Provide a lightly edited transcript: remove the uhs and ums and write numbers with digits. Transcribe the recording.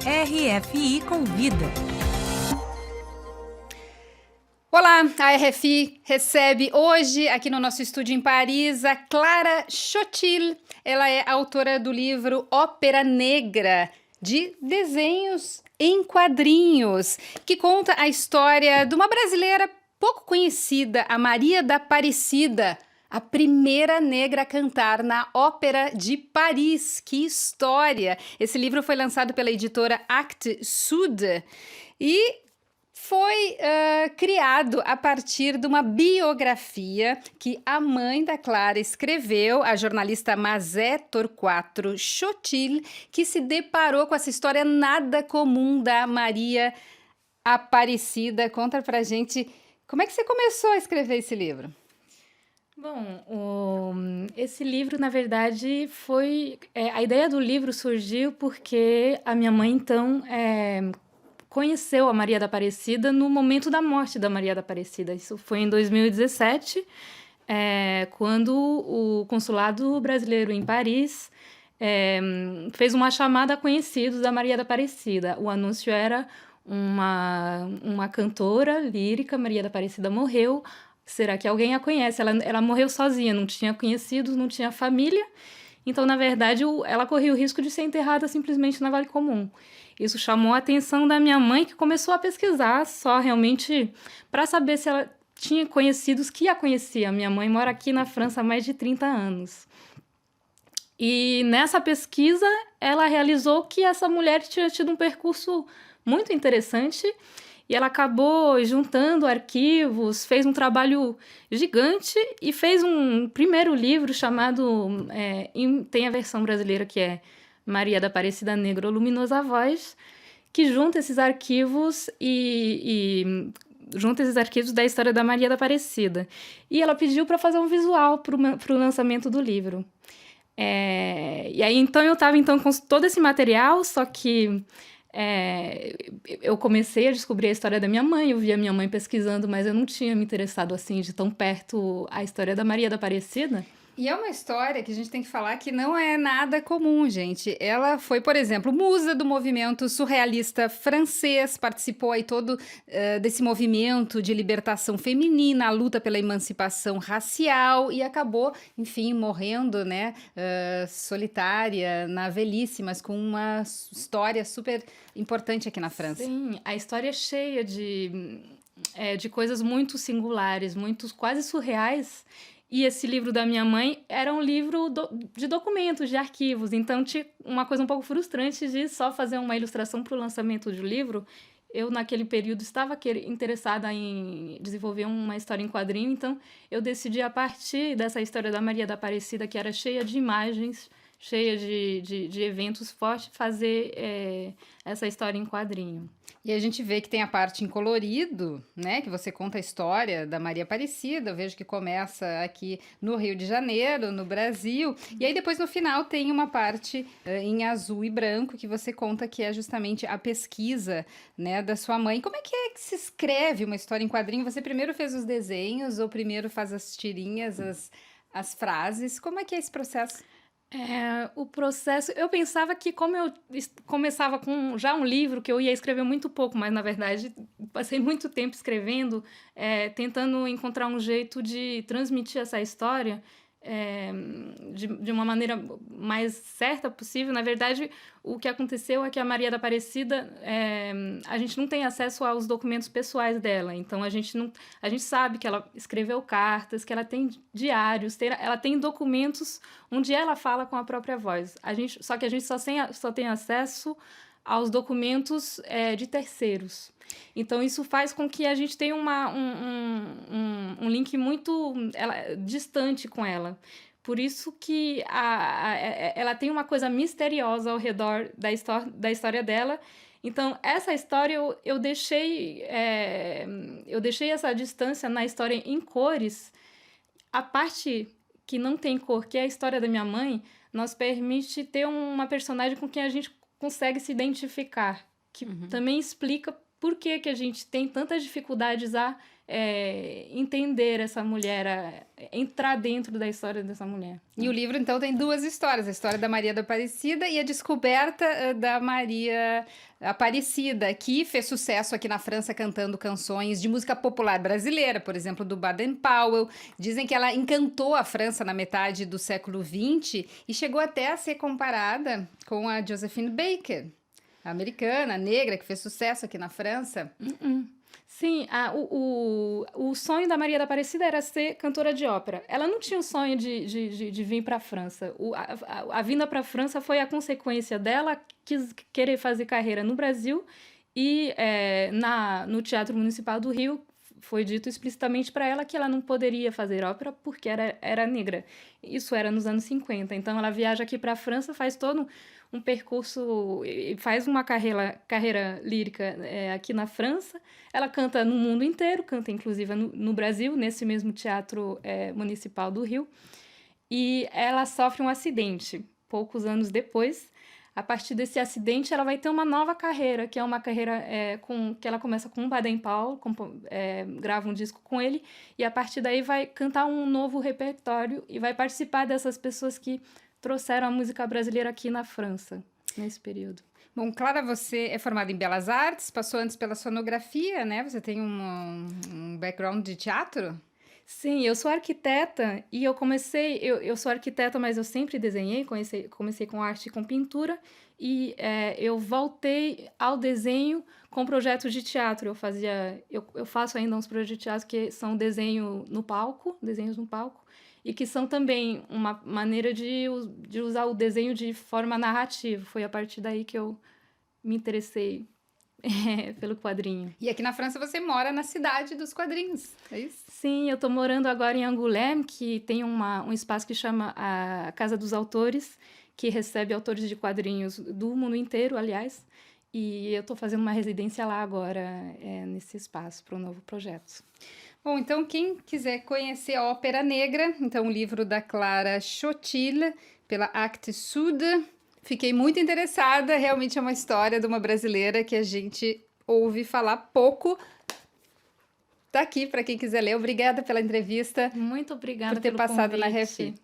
RFI Convida. Olá, a RFI recebe hoje, aqui no nosso estúdio em Paris, a Clara Chotil. Ela é autora do livro Ópera Negra, de desenhos em quadrinhos, que conta a história de uma brasileira pouco conhecida, a Maria da Aparecida, a primeira negra a cantar na Ópera de Paris. Que história! Esse livro foi lançado pela editora Actes Sud e foi criado a partir de uma biografia que a mãe da Clara escreveu, a jornalista Mazé Torquato Chotil, que se deparou com essa história nada comum da Maria Aparecida. Conta pra gente como é que você começou a escrever esse livro. Bom, esse livro, na verdade, foi... a ideia do livro surgiu porque a minha mãe, então, conheceu a Maria da Aparecida no momento da morte da Maria da Aparecida. Isso foi em 2017, quando o consulado brasileiro em Paris fez uma chamada a conhecidos da Maria da Aparecida. O anúncio era uma cantora lírica, Maria da Aparecida morreu. Será que alguém a conhece? Ela morreu sozinha, não tinha conhecidos, não tinha família. Então, na verdade, ela corria o risco de ser enterrada simplesmente na Vale Comum. Isso chamou a atenção da minha mãe, que começou a pesquisar só realmente para saber se ela tinha conhecidos que a conhecia. Minha mãe mora aqui na França há mais de 30 anos. E nessa pesquisa, ela realizou que essa mulher tinha tido um percurso muito interessante e ela acabou juntando arquivos, fez um trabalho gigante e fez um primeiro livro chamado... tem a versão brasileira que é Maria da Aparecida Negra, Luminosa Voz, que junta esses arquivos junta esses arquivos da história da Maria da Aparecida. E ela pediu para fazer um visual para o lançamento do livro. E aí, então, eu estava com todo esse material, só que eu comecei a descobrir a história da minha mãe, eu via minha mãe pesquisando, mas eu não tinha me interessado assim de tão perto a história da Maria da Aparecida. E é uma história que a gente tem que falar que não é nada comum, gente. Ela foi, por exemplo, musa do movimento surrealista francês, participou aí todo desse movimento de libertação feminina, a luta pela emancipação racial e acabou, enfim, morrendo, né, solitária, na velhice, mas com uma história super importante aqui na França. Sim, a história é cheia de coisas muito singulares, muito quase surreais. E esse livro da minha mãe era um livro de documentos, de arquivos. Então, tinha uma coisa um pouco frustrante de só fazer uma ilustração para o lançamento do livro. Eu, naquele período, estava interessada em desenvolver uma história em quadrinho. Então, eu decidi, a partir dessa história da Maria da Aparecida, que era cheia de imagens, cheia de eventos fortes, fazer essa história em quadrinho. E a gente vê que tem a parte em colorido, né? Que você conta a história da Maria Aparecida. Eu vejo que começa aqui no Rio de Janeiro, no Brasil. E aí depois no final tem uma parte em azul e branco que você conta que é justamente a pesquisa, né, da sua mãe. Como é que se escreve uma história em quadrinho? Você primeiro fez os desenhos ou primeiro faz as tirinhas, as frases? Como é que é esse processo? O processo... Eu pensava que, como eu começava com já um livro, que eu ia escrever muito pouco, mas, na verdade, passei muito tempo escrevendo, tentando encontrar um jeito de transmitir essa história de uma maneira mais certa possível. Na verdade, o que aconteceu é que a Maria da Aparecida, a gente não tem acesso aos documentos pessoais dela. Então, a gente sabe que ela escreveu cartas, que ela tem diários, ela tem documentos onde ela fala com a própria voz. Só que a gente só tem acesso aos documentos de terceiros. Então, isso faz com que a gente tenha um link muito distante com ela. Por isso que ela tem uma coisa misteriosa ao redor da história dela. Então, essa história eu deixei essa distância na história em cores. A parte que não tem cor, que é a história da minha mãe, nos permite ter uma personagem com quem a gente consegue se identificar, que também explica por que a gente tem tantas dificuldades a entender essa mulher, entrar dentro da história dessa mulher. E o livro, então, tem duas histórias. A história da Maria da Aparecida e a descoberta da Maria Aparecida, que fez sucesso aqui na França cantando canções de música popular brasileira, por exemplo, do Baden-Powell. Dizem que ela encantou a França na metade do século XX e chegou até a ser comparada com a Josephine Baker, a americana, negra, que fez sucesso aqui na França. Sim, o sonho da Maria da Aparecida era ser cantora de ópera. Ela não tinha o sonho de vir para a França. A vinda para a França foi a consequência dela querer fazer carreira no Brasil e no Teatro Municipal do Rio foi dito explicitamente para ela que ela não poderia fazer ópera porque era negra. Isso era nos anos 50. Então ela viaja aqui para a França, faz todo um percurso, faz uma carreira lírica aqui na França. Ela canta no mundo inteiro, canta inclusive no Brasil, nesse mesmo Teatro Municipal do Rio. E ela sofre um acidente poucos anos depois. A partir desse acidente, ela vai ter uma nova carreira, que é uma carreira que ela começa com o Baden-Powell, grava um disco com ele, e a partir daí vai cantar um novo repertório e vai participar dessas pessoas que trouxeram a música brasileira aqui na França, nesse período. Bom, Clara, você é formada em Belas Artes, passou antes pela sonografia, né? Você tem um background de teatro? Sim, eu sou arquiteta e eu sou arquiteta, mas eu sempre desenhei, comecei com arte e com pintura e eu voltei ao desenho com projetos de teatro. Eu faço ainda uns projetos de teatro que são desenhos no palco, e que são também uma maneira de usar o desenho de forma narrativa. Foi a partir daí que eu me interessei pelo quadrinho. E aqui na França você mora na cidade dos quadrinhos, é isso? Sim, eu estou morando agora em Angoulême, que tem um espaço que chama a Casa dos Autores, que recebe autores de quadrinhos do mundo inteiro, aliás, e eu estou fazendo uma residência lá agora, nesse espaço, para um novo projeto. Bom, então quem quiser conhecer a Ópera Negra, então o livro da Clara Chotil, pela Actes Sud. Fiquei muito interessada, realmente é uma história de uma brasileira que a gente ouve falar pouco. Tá aqui para quem quiser ler. Obrigada pela entrevista. Muito obrigada por ter pelo passado convite. na RFI.